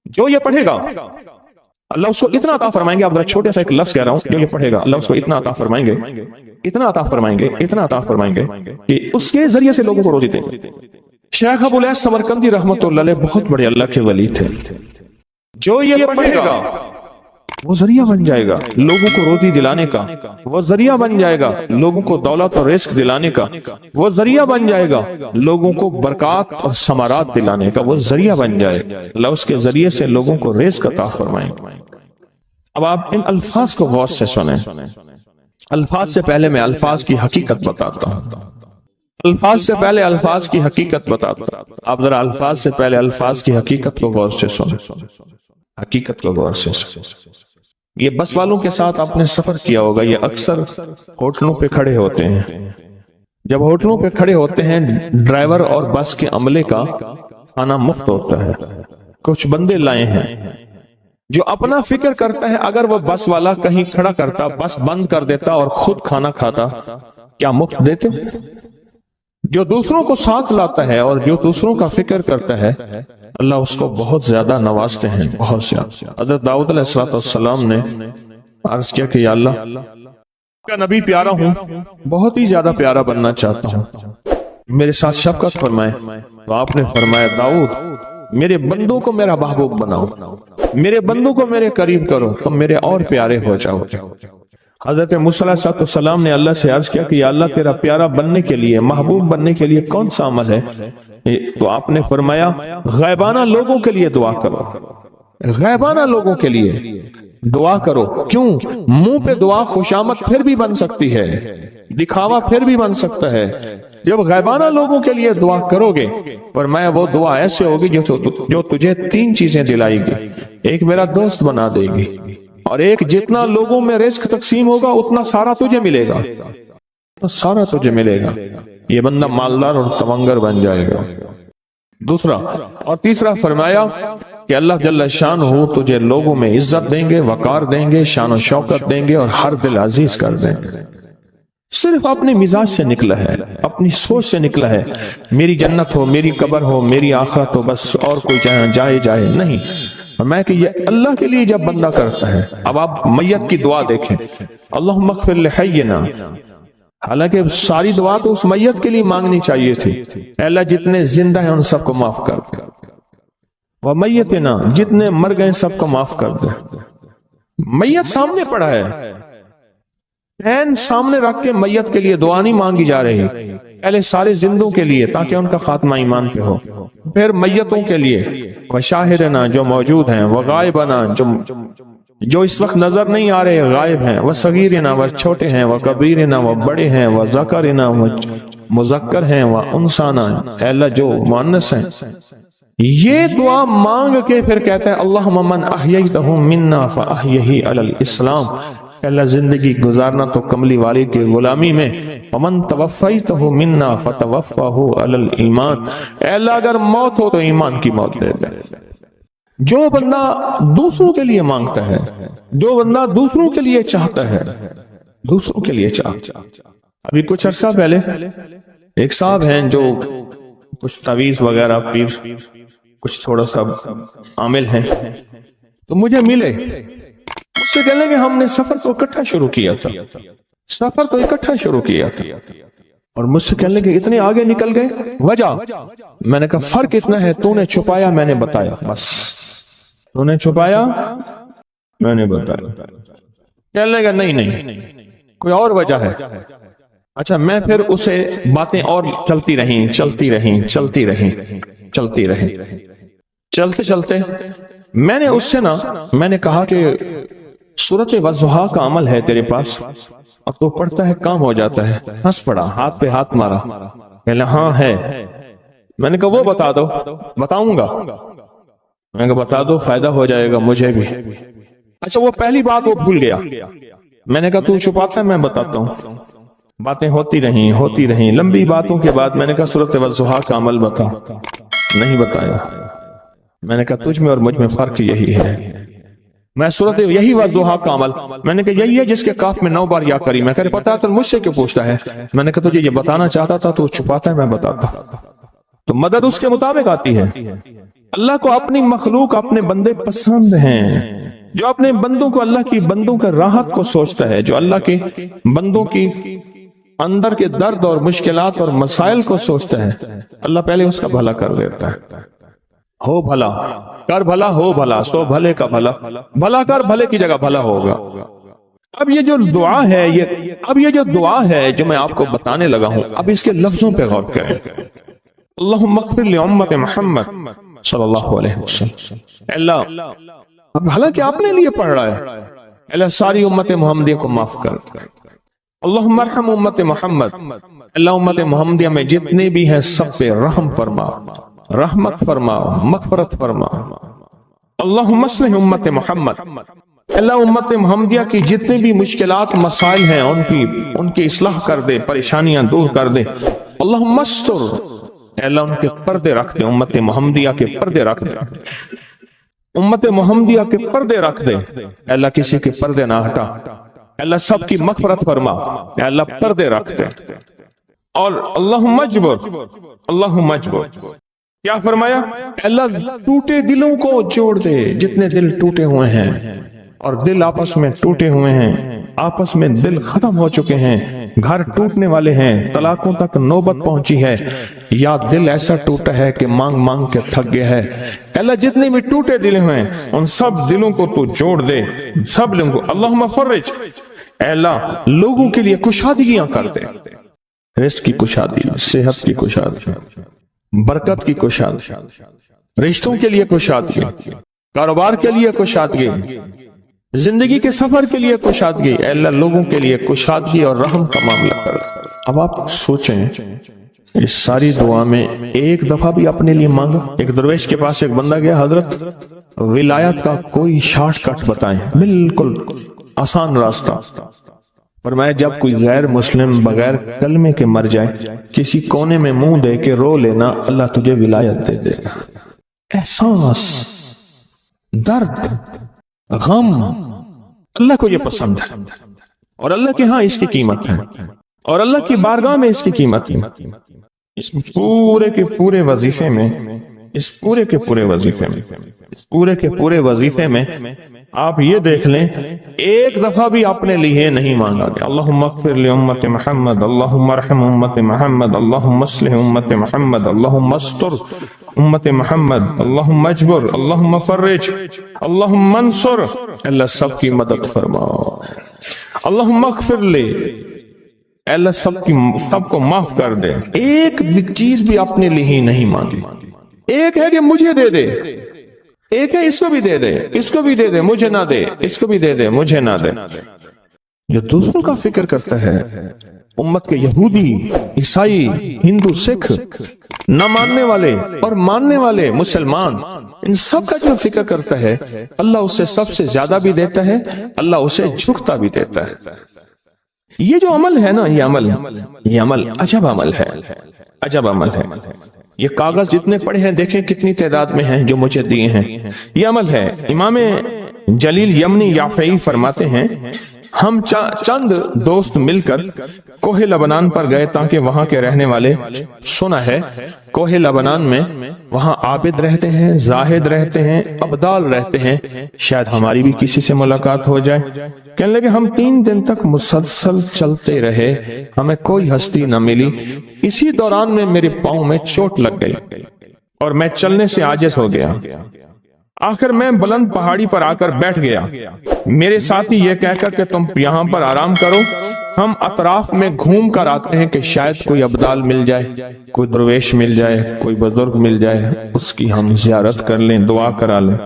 جو یہ پڑھے گا اللہ اس کو اتنا عطا فرمائیں گے. آپ ذرا چھوٹے سا ایک لفظ کہہ رہا ہوں, جو یہ پڑھے گا اللہ اس کو اتنا عطا فرمائیں گے, اتنا عطا فرمائیں گے, اتنا عطا فرمائیں گے کہ اس کے ذریعے سے لوگوں کو روزی دیں گے. شیخ ابو الیاس سمرقندی رحمۃ اللہ علیہ بہت بڑے اللہ کے ولی تھے. جو یہ پڑھے گا وہ ذریعہ بن جائے گا لوگوں کو روزی دلانے کا, وہ ذریعہ بن جائے گا لوگوں کو دولت اور رزق دلانے کا, وہ ذریعہ بن جائے گا لوگوں کو برکات اور ثمرات دلانے کا, وہ ذریعہ بن جائے گا. اللہ اس کے ذریعے سے لوگوں کو رزق عطا فرمائیں. اب آپ ان الفاظ کو غور سے سنیں. الفاظ سے پہلے میں الفاظ کی حقیقت بتاتا ہوں. الفاظ سے پہلے الفاظ کی حقیقت بتاتا ہوں. آپ ذرا الفاظ سے پہلے الفاظ کی حقیقت کو غور سے سنیں. حقیقت کو غور سے سنیں. یہ بس والوں کے ساتھ آپ نے سفر کیا ہوگا. یہ اکثر ہوٹلوں پہ کھڑے ہوتے ہیں. جب ہوٹلوں پہ کھڑے ہوتے ہیں ڈرائیور اور بس کے عملے کا کھانا مفت ہوتا ہے. کچھ بندے لائے ہیں جو اپنا فکر کرتا ہے اگر وہ بس والا کہیں کھڑا کرتا, بس بند کر دیتا اور خود کھانا کھاتا, کیا مفت دیتے؟ جو دوسروں کو ساتھ لاتا ہے اور جو دوسروں کا فکر کرتا ہے اللہ اس کو بہت زیادہ نوازتے ہیں, بہت زیادہ. حضرت داؤد علیہ السلام نے عرض کیا کہ یا اللہ کا نبی پیارا ہوں, بہت ہی زیادہ پیارا بننا چاہتا ہوں, میرے ساتھ شفقت فرمائے. تو آپ نے فرمایا داؤد میرے بندوں کو میرا محبوب بناؤ, میرے بندوں کو میرے قریب کرو, تم میرے اور پیارے ہو جاؤ. حضرت موسیٰ علیہ السلام نے اللہ سے عرض کیا کہ یا اللہ تیرا پیارا بننے کے لیے, محبوب بننے کے لیے کون سا عمل ہے؟ تو آپ نے فرمایا غائبانہ لوگوں کے لیے دعا کرو, غائبانہ لوگوں کے لیے دعا کرو. کیوں؟ منہ پہ دعا خوشامد پھر بھی بن سکتی ہے, دکھاوا پھر بھی بن سکتا ہے. جب غائبانہ لوگوں کے لیے دعا کرو گے فرمایا وہ دعا ایسے ہوگی جو تجھے 3 چیزیں دلائے گی. ایک میرا دوست بنا دے گی, اور ایک جتنا لوگوں میں رزق تقسیم ہوگا اتنا سارا تجھے ملے گا, سارا تجھے ملے گا. یہ بندہ مالدار اور تمنگر بن جائے گا. دوسرا اور تیسرا فرمایا کہ اللہ جل شان ہو تجھے لوگوں میں عزت دیں گے, وقار دیں گے, شان و شوکت دیں گے, اور ہر دل عزیز کر دیں گے. صرف اپنے مزاج سے نکلا ہے, اپنی سوچ سے نکلا ہے میری جنت ہو, میری قبر ہو, میری آخرت ہو, بس اور کوئی جائے جائے نہیں. میں کہ یہ اللہ کے لیے جب بندہ کرتا ہے. اب آپ میت کی دعا دیکھیں, اللہم اغفر لحینا, حالانکہ ساری دعا تو اس میت کے لیے مانگنی چاہیے تھی. اے اللہ جتنے زندہ ہیں ان سب کو معاف کر دے, ومیتنا جتنے مر گئے سب کو معاف کر دے. میت سامنے پڑا ہے, عین سامنے رکھ کے میت کے لیے دعا نہیں مانگی جا رہی, پہلے سارے زندوں کے لیے تاکہ ان کا خاتمہ ایمان پہ ہو, پھر میتوں کے لیے, وشاہدنا جو موجود ہیں, وغائبنا جو اس وقت نظر نہیں آ رہے غائب ہیں, وصغیرنا وہ چھوٹے ہیں, وکبیرنا وہ بڑے ہیں, وذکرنا وہ مذکر ہیں, وانثانا اے اللہ جو مؤنث ہیں. یہ دعا مانگ کے پھر کہتا ہے اللہم من احییتہ منا فاحیہ علی الاسلام, اللہ زندگی گزارنا تو کملی والی کے غلامی میں, ومن توفیتہ منا فتوفہ علی الایمان, اے اللہ اگر موت ہو تو ایمان کی موت دے دے. جو بندہ دوسروں کے لیے مانگتا ہے, جو بندہ دوسروں کے لیے چاہتا ہے, دوسروں کے لیے چاہتا. ابھی کچھ عرصہ پہلے ایک صاحب ہیں جو کچھ تعویذ وغیرہ پیر کچھ تھوڑا سا عامل ہیں, تو مجھے ملے, اس سے کہنے کہ ہم نے سفر تو اکٹھا شروع کیا تھا, سفر تو اکٹھا شروع کیا تھا, اور مجھ سے کہنے کہ اتنے آگے نکل گئے, وجہ؟ میں نے کہا فرق اتنا ہے, تو نے چھپایا میں نے بتایا, بس تو نے چھپایا میں نے بتایا. کہنے لگا نہیں کوئی اور وجہ ہے. اچھا میں پھر اسے باتیں اور چلتی رہیں چلتے چلتے میں نے اس سے میں نے کہا کہ سورۃ والضحیٰ کا عمل ہے تیرے پاس اور تو پڑھتا ہے کام ہو جاتا ہے. ہنس پڑا, ہاتھ پہ ہاتھ مارا, کہنے ہاں ہے. میں نے کہا وہ بتا دو. بتاؤں گا. میں نے کہا بتا دو, فائدہ ہو جائے گا مجھے بھی. اچھا وہ پہلی بات وہ بھول گیا. میں نے کہا تو چھپاتا ہے میں بتاتا ہوں. باتیں ہوتی رہیں لمبی باتوں کے بعد میں نے کہا سورۃ والضحیٰ کا عمل بتا. نہیں بتایا. میں نے کہا تجھ میں اور مجھ میں فرق یہی ہے. میں سورۃ یہی والضحیٰ کا عمل, میں نے کہا یہی ہے جس کے کاف میں 9 بار یا کری. میں کہا پتا تو مجھ سے کیوں پوچھتا ہے. میں نے کہا تجھے یہ بتانا چاہتا تھا تو چھپاتا ہے میں بتاتا. تو مدد اس کے مطابق آتی ہے. اللہ کو اپنی مخلوق اپنے بندے پسند ہیں، جو اپنے بندوں کو اللہ کی بندوں کا راحت کو سوچتا ہے، جو اللہ کے بندوں کی اندر کے درد اور مشکلات اور مسائل کو سوچتا ہے، اللہ پہلے اس کا بھلا کر دیتا ہے۔ ہو بھلا کر بھلا، ہو بھلا سو بھلے کا بھلا، بھلا کر بھلے کی جگہ بھلا ہوگا۔ اب یہ جو دعا ہے، یہ جو دعا ہے جو میں آپ کو بتانے لگا ہوں، اب اس کے لفظوں پہ غور کریں۔ اللہم اغفر لامت محمد صلی اللہ علیہ وسلم، اللہ اب حالانکہ آپ نے لیے پڑھ رہا ہے، اللہ ساری امت محمدیہ کو معاف کر۔ اللہم ارحم امت محمد، اللہ امت محمدیہ میں جتنے بھی ہیں سب پہ رحم فرما، رحمت فرما، مغفرت فرما۔ اللہم اصلح امت محمد، اللہ امت محمدیہ کی جتنے بھی مشکلات مسائل ہیں ان کی اصلاح کر دے، پریشانیاں دور کر دے۔ اللہم استر، اللہ ان کے پردے رکھ دے، امت محمدیہ کے پردے رکھ دے، امت محمدیہ کے پردے رکھ دے، اللہ کسی کے پردے نہ ہٹا، اللہ سب کی مغفرت فرما، اللہ پردے رکھ دے۔ اور اللہم اجبر، اللہم اجبر کیا فرمایا؟ اللہ ٹوٹے دلوں کو جوڑ دے، جتنے دل ٹوٹے ہوئے ہیں اور دل آپس میں ٹوٹے ہوئے ہیں، آپس میں دل ختم ہو چکے ہیں، گھر ٹوٹنے والے ہیں، طلاقوں تک نوبت پہنچی ہے، یا دل ایسا ٹوٹا ہے کہ مانگ مانگ کے تھک گیا ہے، اللہ جتنے بھی ٹوٹے دل ہیں ان سب دلوں کو تو جوڑ دے، سب دلوں کو۔ اللہم فرج، اے اللہ لوگوں کے لیے کشادگیاں کر دے، رزق کی کشادگی، صحت کی کشادگی، برکت کی کشادگی، رشتوں کے لیے کشادگی، کاروبار کے لیے کشادگی، زندگی کے سفر کے لیے کشادگی، اے اللہ لوگوں کے لیے کشادگی اور رحم کا معاملہ کر۔ اب آپ سوچیں اس ساری دعا میں ایک دفعہ بھی اپنے لیے مانگا؟ ایک درویش کے پاس ایک بندہ گیا، حضرت ولایت کا کوئی شارٹ کٹ بتائیں، بالکل آسان راستہ۔ فرمایا جب کوئی غیر مسلم بغیر کلمے کے مر جائے، کسی کونے میں منہ دے کے رو لینا، اللہ تجھے ولایت دے دے گا۔ احساس، درد، غم، اللہ کو یہ پسند ہے، اور اللہ کے ہاں اس کی قیمت ہے، اور اللہ کی بارگاہ میں اس کی قیمت ہے۔ اس پورے کے پورے وظیفے میں، اس پورے کے پورے وظیفے میں، اس پورے کے پورے وظیفے میں آپ یہ دیکھ لیں ایک دفعہ بھی اپنے لیے نہیں مانگا گیا اللہم اغفر لامت محمد، اللہم ارحم امت محمد، اللہم اصلح امت محمد، اللہم استر امت محمد، اللہم اجبر، اللہم فرج، اللہم منصر، اللہ سب کی مدد فرما، اللہم اغفر لے، اللہ سب کو معاف کر دے۔ ایک چیز بھی اپنے لیے ہی نہیں مانگی۔ ایک ہے کہ مجھے دے دے، ایک ہے اس کو بھی دے دے، اس کو بھی دے دے، مجھے نہ دے، اس کو بھی دے دے، مجھے نہ دے۔ جو دوسروں کا فکر کرتا ہے، امت کے یہودی، عیسائی، ہندو، سکھ، نہ ماننے والے اور ماننے والے مسلمان، ان سب کا جو فکر کرتا ہے، اللہ اسے سب سے زیادہ بھی دیتا ہے، اللہ اسے جھکتا بھی دیتا ہے۔ یہ جو عمل ہے نا، یہ عمل عجب عمل ہے، عجب عمل ہے۔ یہ کاغذ جتنے پڑے ہیں دیکھیں کتنی تعداد میں ہیں جو مجھے دیے ہیں، یہ عمل ہے۔ امام جلیل یمنی یافعی فرماتے ہیں ہم چند دوست مل کر کوہ لبنان پر گئے تاکہ وہاں کے رہنے والے، سنا ہے کوہ لبنان میں وہاں عابد رہتے ہیں، زاہد رہتے ہیں، ابدال رہتے ہیں، شاید ہماری بھی کسی سے ملاقات ہو جائے۔ کہنے لگے ہم 3 دن تک مسلسل چلتے رہے، ہمیں کوئی ہستی نہ ملی۔ اسی دوران میں میرے پاؤں میں چوٹ لگ گئی اور میں چلنے سے عاجز ہو گیا۔ آخر میں بلند پہاڑی پر آ کر بیٹھ گیا، میرے ساتھی یہ کہہ کر کہ تم یہاں پر آرام کرو، ہم اطراف میں گھوم کر آتے ہیں کہ شاید کوئی ابدال مل جائے، کوئی درویش مل جائے، کوئی بزرگ مل جائے، اس کی ہم زیارت کر لیں، دعا کرا لیں۔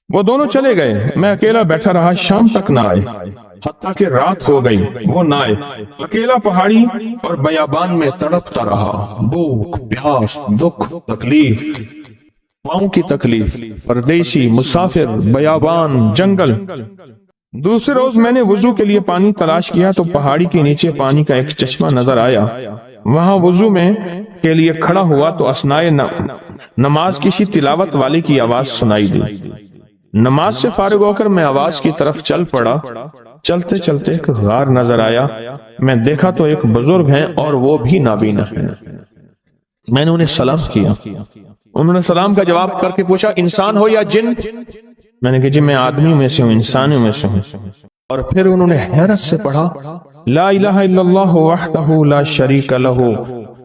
وہ دونوں چلے گئے، میں اکیلا بیٹھا رہا، شام تک نہ آئے، حتیٰ کہ رات ہو گئی، وہ نہ آئے۔ اکیلا پہاڑی اور بیابان میں تڑپتا رہا، بھوک، پیاس، دکھ، تکلیف، پاؤں کی تکلیف، پردیسی، مسافر، بیابان، جنگل۔ دوسرے روز میں نے وضو کے لیے پانی تلاش کیا تو پہاڑی کے نیچے پانی کا ایک چشمہ نظر آیا، وہاں وضو میں کے لیے کھڑا ہوا تو اثنائے نماز کسی تلاوت والے کی آواز سنائی دی۔ نماز سے فارغ ہو کر میں آواز کی طرف چل پڑا، چلتے چلتے ایک غار نظر آیا، میں دیکھا تو ایک بزرگ ہیں اور وہ بھی نابینا ہیں۔ میں نے انہیں سلام کیا، انہوں نے سلام کا جواب کر کے پوچھا انسان ہو یا جن؟ میں نے کہا جی میں آدمیوں میں سے ہوں، انسانوں میں سے ہوں۔ اور پھر انہوں نے حیرت سے پڑھا لا الہ الا اللہ وحدہ لا شریک لہ،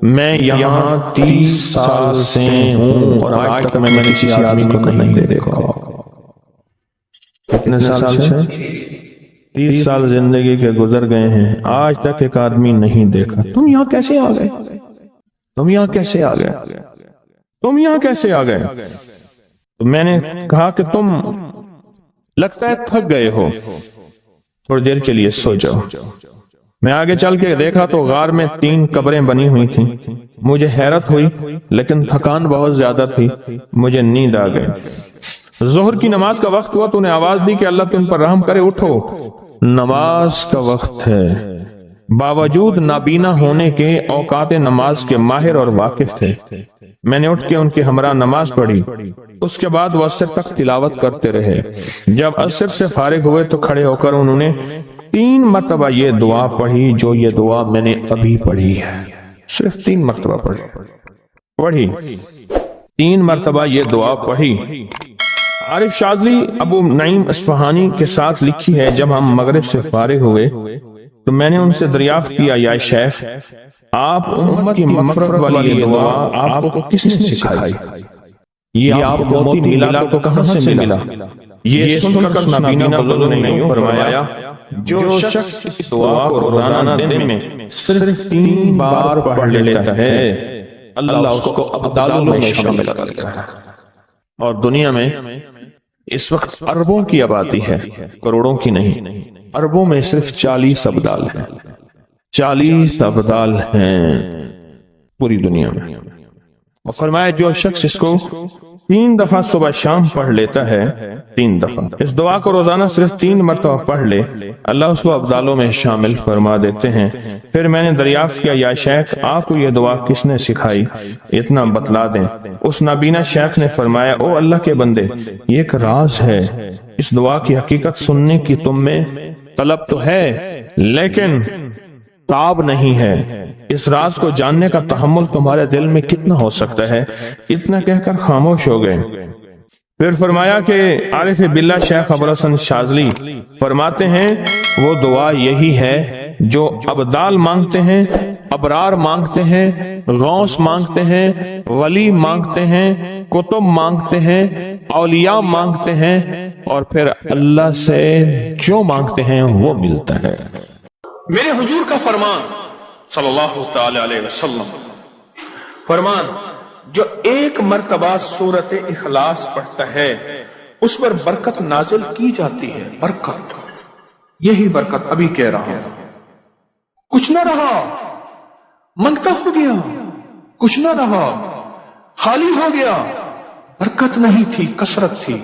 میں یہاں 30 سال سے ہوں اور آج تک میں کسی آدمی کو نہیں دیکھا۔ کتنے سال سے؟ 30 سال زندگی کے گزر گئے ہیں، آج تک ایک آدمی نہیں دیکھا۔ تم یہاں کیسے آ گئے؟ تم یہاں کیسے آ گئے؟ تم یہاں کیسے آ گئے؟ تو میں نے کہا کہ تم لگتا ہے تھک گئے ہو، تھوڑی دیر کے لیے سو جاؤ۔ میں آگے چل کے دیکھا تو غار میں 3 قبریں بنی ہوئی تھیں۔ مجھے حیرت ہوئی لیکن تھکان بہت زیادہ تھی، مجھے نیند آ گئی۔ ظہر کی نماز کا وقت ہوا تو انہیں آواز دی کہ اللہ تم پر رحم کرے، اٹھو نماز کا وقت ہے۔ باوجود نابینا ہونے کے اوقات نماز کے ماہر اور واقف تھے۔ میں نے اٹھ کے ان کے ہمراہ نماز پڑھی، اس کے بعد وہ عصر تک تلاوت کرتے رہے۔ جب عصر سے فارغ ہوئے تو کھڑے ہو کر انہوں نے 3 مرتبہ یہ دعا پڑھی جو یہ دعا میں نے ابھی پڑھی ہے، صرف 3 مرتبہ پڑھی 3 مرتبہ یہ دعا پڑھی۔ عارف شاذلی ابو نعیم اصفہانی کے ساتھ لکھی ہے جب ہم مغرب سے فارغ ہوئے تو میں نے ان سے دریافت کیا یا شیخ آپ امت کی مغفرت والی یہ دعا آپ کو کس نے سکھائی؟ یہ آپ کو موتی میلاد کو کہاں سے ملا؟ یہ سن کر نابینا بزرگوں نے یوں فرمایا جو شخص اس دعا کو روزانہ دن میں صرف 3 بار پڑھ لیتا ہے اللہ اس کو ابدالوں میں شامل کر لیتا ہے۔ اور دنیا میں اس وقت اربوں کی آبادی ہے، کروڑوں کی نہیں۔ اربوں میں صرف 40 ابدال ہیں، 40 ابدال ہیں پوری دنیا میں۔ اور فرمایا جو شخص اس کو 3 دفعہ صبح شام پڑھ لیتا ہے، 3 دفعہ اس دعا کو روزانہ صرف 3 مرتبہ پڑھ لے اللہ اس کو ابدالوں میں شامل فرما دیتے ہیں۔ پھر میں نے دریافت کیا یا شیخ آپ کو یہ دعا کس نے سکھائی؟ اتنا بتلا دیں۔ اس نابینا شیخ نے فرمایا او اللہ کے بندے، یہ ایک راز ہے، اس دعا کی حقیقت سننے کی تم میں طلب تو ہے لیکن تاب نہیں ہے، اس راز کو جاننے کا تحمل تمہارے دل میں کتنا ہو سکتا ہے؟ اتنا کہہ کر خاموش ہو گئے۔ پھر فرمایا کہ عارف باللہ شیخ ابوالحسن شاذلی فرماتے ہیں وہ دعا یہی ہے جو ابدال مانگتے ہیں، ابرار مانگتے ہیں، غوث مانگتے ہیں، ولی مانگتے ہیں، کتب مانگتے ہیں، اولیاء مانگتے ہیں، اور پھر اللہ سے جو مانگتے ہیں وہ ملتا ہے۔ میرے حضور کا فرمان صلی اللہ تعالی علیہ وسلم، فرمان جو 1 مرتبہ سورت اخلاص پڑھتا ہے اس پر برکت نازل کی جاتی ہے۔ برکت، یہی برکت ابھی کہہ رہا ہوں۔ کچھ نہ رہا، منگتا ہو گیا، کچھ نہ رہا، خالی ہو گیا، برکت نہیں تھی، کثرت تھی۔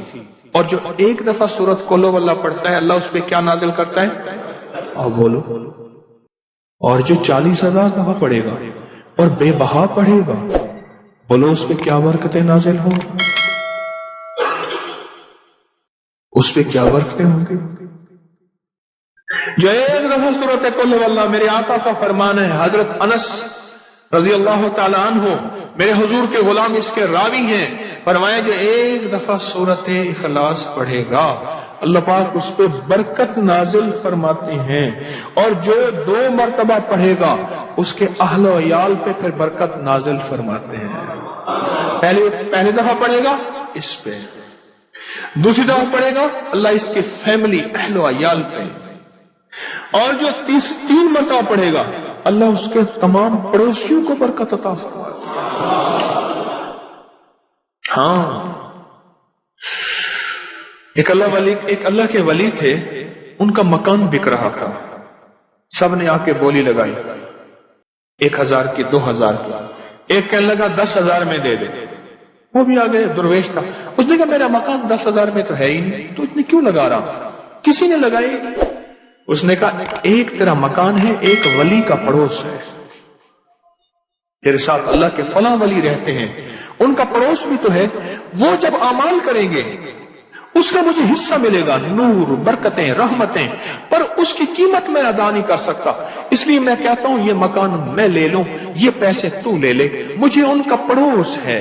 اور جو 1 دفعہ سورت قل ہو اللہ پڑھتا ہے اللہ اس پہ کیا نازل کرتا ہے؟ اور بولو، اور جو 40,000 دفعہ پڑھے گا اور بے بہا پڑھے گا بولو اس پہ کیا برکتیں نازل ہوں، اس پہ کیا برکتیں ہوں گی؟ جو 1 دفعہ سورت قل ہو اللہ، میرے آقا کا فرمان ہے، حضرت انس رضی اللہ تعالیٰ عنہ میرے حضور کے غلام اس کے راوی ہیں، فرمایا جو 1 دفعہ سورت اخلاص پڑھے گا اللہ پاک اس پہ برکت نازل فرماتے ہیں، اور جو 2 مرتبہ پڑھے گا اس کے اہل و عیال پہ پھر برکت نازل فرماتے ہیں۔ پہلی دفعہ پڑھے گا اس پہ، دوسری دفعہ پڑھے گا اللہ اس کے فیملی اہل و عیال پہ، اور جو 3 مرتبہ پڑھے گا اللہ اس کے تمام پڑوسیوں کو برکت عطا فرماتے ہیں۔ ہاں، ایک اللہ کے ولی تھے، ان کا مکان بک رہا تھا، سب نے آ کے بولی لگائی، 1,000 کی، 2,000 کی، ایک کہنے لگا 10,000 میں دے دے، وہ بھی آگے درویش تھا، اس نے کہا میرا مکان 10,000 میں تو ہے ہی نہیں، تو اتنی کیوں لگا رہا؟ کسی نے لگائی، اس نے کہا ایک تیرا مکان ہے، ایک ولی کا پڑوس ہے، تیرے ساتھ اللہ کے فلاں ولی رہتے ہیں، ان کا پڑوس بھی تو ہے، وہ جب اعمال کریں گے اس کا مجھے حصہ ملے گا، نور، برکتیں، رحمتیں، پر اس کی قیمت میں ادا نہیں کر سکتا، اس لیے میں کہتا ہوں یہ مکان میں لے لوں، یہ پیسے تو لے لے، مجھے ان کا پڑوس ہے۔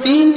3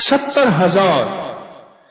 70,000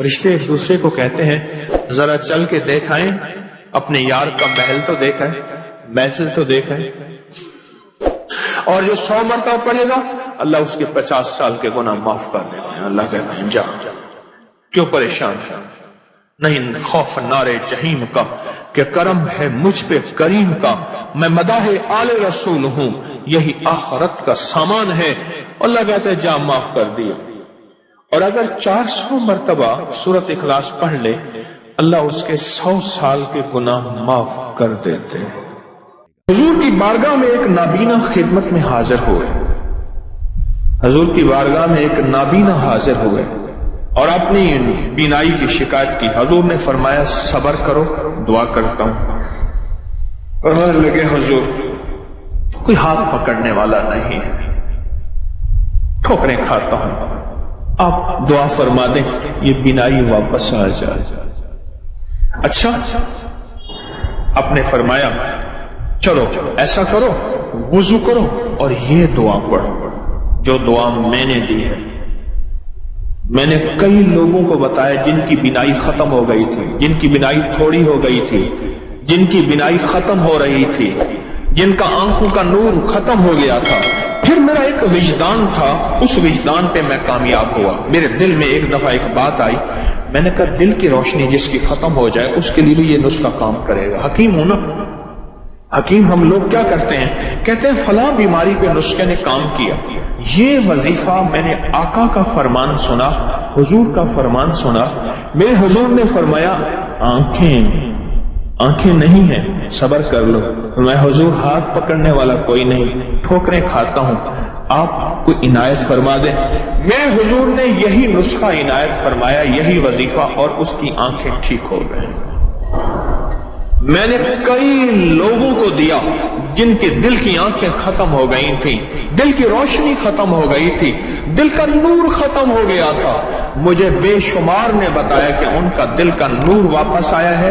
رشتے ایک دوسرے کو کہتے ہیں ذرا چل کے دیکھائیں اپنے یار کا محل تو دیکھیں، محفل تو دیکھیں، اور جو 100 مرتبہ پڑھے گا اللہ اس کے 50 سال کے گناہ معاف کر دے گا۔ اللہ کہتے ہیں جا، کیوں پریشان؟ نہیں خوف نار جہیم کا کہ کرم ہے مجھ پہ کریم کا، میں مداح آل رسول ہوں، یہی آخرت کا سامان ہے۔ اللہ کہتے ہیں جا معاف کر دیا۔ اور اگر 400 مرتبہ سورۃ اخلاص پڑھ لے اللہ اس کے 100 سال کے گناہ معاف کر دیتے ہیں۔ حضور کی بارگاہ میں ایک نابینا خدمت میں حاضر ہوئے، حضور کی بارگاہ میں ایک نابینا حاضر ہوئے اور اپنی بینائی کی شکایت کی۔ حضور نے فرمایا صبر کرو، دعا کرتا ہوں۔ فرمانے لگے حضور کوئی ہاتھ پکڑنے والا نہیں ہے، ٹھوکریں کھاتا ہوں، آپ دعا فرما دیں یہ بینائی واپس آ جائے۔ اچھا، آپ نے فرمایا چلو ایسا کرو، وضو کرو اور یہ دعا پڑھو جو دعا میں نے دی ہے۔ میں نے کئی لوگوں کو بتایا جن کی بینائی ختم ہو گئی تھی، جن کی بینائی تھوڑی ہو گئی تھی، جن کی بینائی ختم ہو رہی تھی، جن کا آنکھوں کا نور ختم ہو گیا تھا۔ پھر میرا ایک وجدان تھا، اس وجدان پہ میں کامیاب ہوا۔ میرے دل میں ایک دفعہ ایک بات آئی، میں نے کہا دل کی روشنی جس کی ختم ہو جائے اس کے لیے بھی یہ نسخہ کام کرے گا۔ حکیم ہوں نا، حکیم ہم لوگ کیا کرتے ہیں، کہتے ہیں فلاں بیماری پہ نسخے نے کام کیا۔ یہ وظیفہ میں نے آقا کا فرمان سنا، حضور کا فرمان سنا۔ میرے حضور نے فرمایا آنکھیں نہیں ہیں، صبر کر لو۔ میں حضور ہاتھ پکڑنے والا کوئی نہیں، ٹھوکریں کھاتا ہوں، آپ کوئی عنایت فرما دیں۔ میرے حضور نے یہی نسخہ عنایت فرمایا، یہی وظیفہ، اور اس کی آنکھیں ٹھیک ہو گئیں۔ میں نے کئی لوگوں کو دیا جن کے دل کی آنکھیں ختم ہو گئی تھیں، دل کی روشنی ختم ہو گئی تھی، دل کا نور ختم ہو گیا تھا۔ مجھے بے شمار نے بتایا کہ ان کا دل کا نور واپس آیا ہے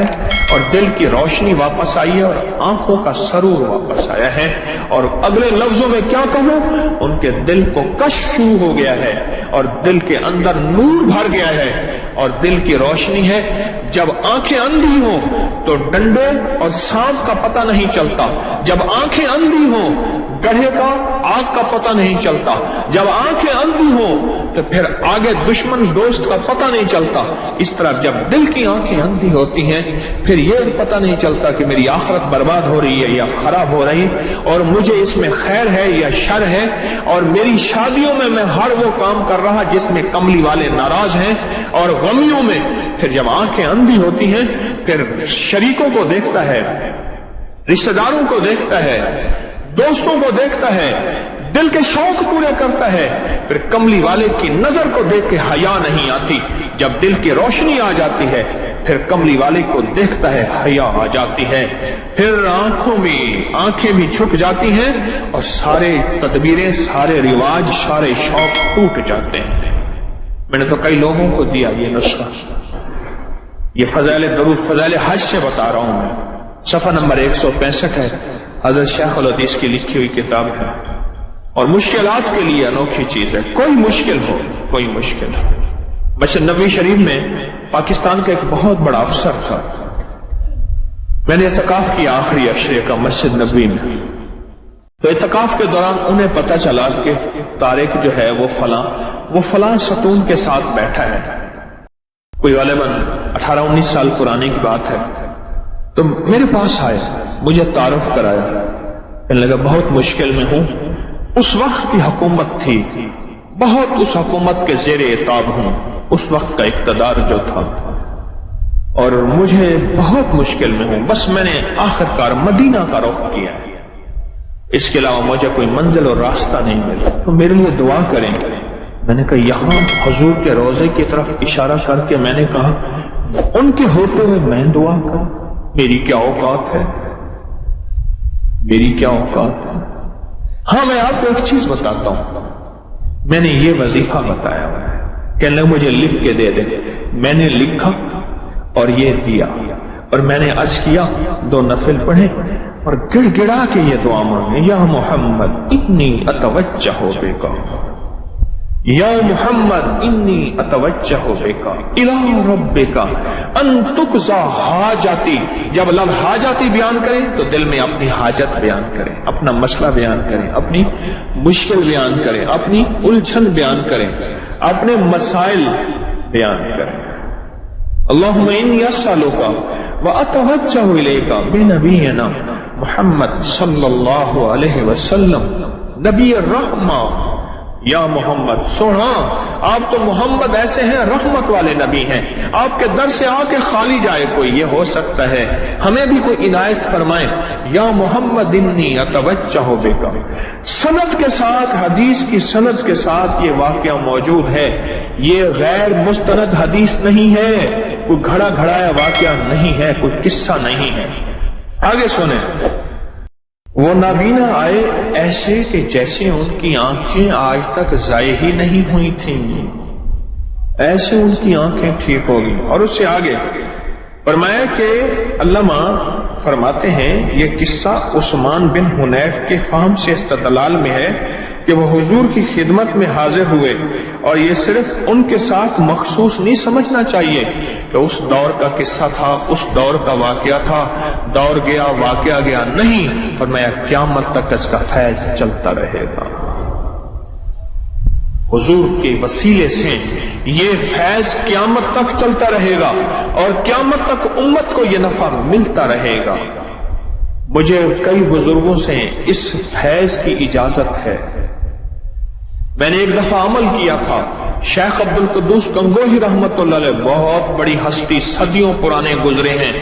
اور دل کی روشنی واپس آئی ہے اور آنکھوں کا سرور واپس آیا ہے۔ اور اگلے لفظوں میں کیا کہوں، ان کے دل کو کشف شروع ہو گیا ہے اور دل کے اندر نور بھر گیا ہے اور دل کی روشنی ہے۔ جب آنکھیں اندھی ہوں تو ڈنڈے اور سانپ کا پتہ نہیں چلتا، جب آنکھیں اندھی ہوں گڑھے کا آگ کا پتہ نہیں چلتا، جب آنکھیں اندھی ہوں تو پھر آگے دشمن دوست کا پتہ نہیں چلتا۔ اس طرح جب دل کی آنکھیں اندھی ہوتی ہیں پھر یہ پتہ نہیں چلتا کہ میری آخرت برباد ہو رہی ہے یا خراب ہو رہی، اور مجھے اس میں خیر ہے یا شر ہے، اور میری شادیوں میں ہر وہ کام کر رہا جس میں کملی والے ناراض ہیں، اور غمیوں میں پھر جب آنکھیں اندھی ہوتی ہیں پھر شریکوں کو دیکھتا ہے، رشتہ داروں کو دیکھتا ہے، دوستوں کو دیکھتا ہے، دل کے شوق پورے کرتا ہے، پھر کملی والے کی نظر کو دیکھ کے حیا نہیں آتی۔ جب دل کی روشنی آ جاتی ہے پھر کملی والے کو دیکھتا ہے، حیا آ جاتی ہے، پھر آنکھیں بھی چھپ جاتی ہیں اور سارے تدبیریں، سارے رواج، سارے شوق ٹوٹ جاتے ہیں۔ میں نے تو کئی لوگوں کو دیا یہ نسخہ، یہ فضائل درود، فضائل حج سے بتا رہا ہوں میں، صفحہ نمبر 165 ہے، حضرت شیخ الحدیث کی لکھی ہوئی کتاب ہے، اور مشکلات کے لیے انوکھی چیز ہے۔ کوئی مشکل ہو، کوئی مشکل ہو۔ مسجد نبوی شریف میں پاکستان کا ایک بہت بڑا افسر تھا، میں نے اعتکاف کیا آخری عشرے کا مسجد نبوی میں، تو اعتکاف کے دوران انہیں پتہ چلا کہ طارق جو ہے وہ فلاں ستون کے ساتھ بیٹھا ہے، کوئی غالباً 18-19 سال پرانی کی بات ہے۔ تو میرے پاس آئے، مجھے تعارف کرایا، کہنے لگا بہت مشکل میں ہوں، اس وقت کی حکومت تھی، بہت اس حکومت کے زیر عتاب ہوں، اس وقت کا اقتدار جو تھا، اور مجھے بہت مشکل میں ہوں، بس میں نے آخر کار مدینہ کا رخ کیا ہے، اس کے علاوہ مجھے کوئی منزل اور راستہ نہیں ملا، تو میرے لیے دعا کریں۔ میں نے کہا یہاں حضور کے روضے کی طرف اشارہ کر کے میں نے کہا ان کے ہوتے ہوئے میں دعا کروں، میری کیا اوقات ہے، میری کیا اوقات ہے۔ ہاں میں آپ کو ایک چیز بتاتا ہوں، میں نے یہ وظیفہ بتایا ہوا ہے، کہنے لگا مجھے لکھ کے دے دے۔ میں نے لکھا اور یہ دیا، اور میں نے عرض کیا 2 نفل پڑھے اور گڑ گڑا کے یہ دعا مانگے، یا محمد انی اتوجہ بک، یا محمد انی اتوجہ بکا الی ربکا ان تقضی حاجتی. جب لفظ حاجتی بیان کریں تو دل میں اپنی حاجت بیان کریں، اپنا مسئلہ بیان کریں، اپنی مشکل بیان کریں، اپنی الجھن بیان کریں، اپنے مسائل بیان کریں. اللہم انی اسألک واتوجہ الیک بنبینا محمد صلی اللہ علیہ وسلم نبی الرحمہ. یا محمد سونا، آپ تو محمد ایسے ہیں رحمت والے نبی ہیں، آپ کے در سے آ کے خالی جائے کوئی، یہ ہو سکتا ہے ہمیں بھی کوئی عنایت فرمائے. یا محمد انی اتوجہ بکا. سند کے ساتھ، حدیث کی سند کے ساتھ یہ واقعہ موجود ہے، یہ غیر مستند حدیث نہیں ہے، کوئی گھڑا گھڑایا واقعہ نہیں ہے، کوئی قصہ نہیں ہے. آگے سنیں. وہ نابینا آئے ایسے کہ جیسے ان کی آنکھیں آج تک ضائع ہی نہیں ہوئی تھیں، ایسے ان کی آنکھیں ٹھیک ہوگی. اور اس سے آگے فرمایا کہ علامہ فرماتے ہیں یہ قصہ عثمان بن حنیف کے فہم سے استدلال میں ہے کہ وہ حضور کی خدمت میں حاضر ہوئے، اور یہ صرف ان کے ساتھ مخصوص نہیں سمجھنا چاہیے کہ اس دور کا قصہ تھا، اس دور کا واقعہ تھا، دور گیا واقعہ گیا. نہیں، فرمایا قیامت تک اس کا فیض چلتا رہے گا. حضور کے وسیلے سے یہ فیض قیامت تک چلتا رہے گا، اور قیامت تک امت کو یہ نفع ملتا رہے گا. مجھے کئی بزرگوں سے اس فیض کی اجازت ہے. میں نے ایک دفعہ عمل کیا تھا. شیخ عبد القدوس گنگوہی رحمت اللہ علیہ بہت بڑی ہستی، صدیوں پرانے گزرے ہیں.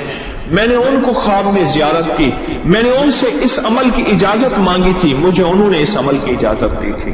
میں نے ان کو خواب میں زیارت کی، میں نے ان سے اس عمل کی اجازت مانگی تھی، مجھے انہوں نے اس عمل کی اجازت دی تھی.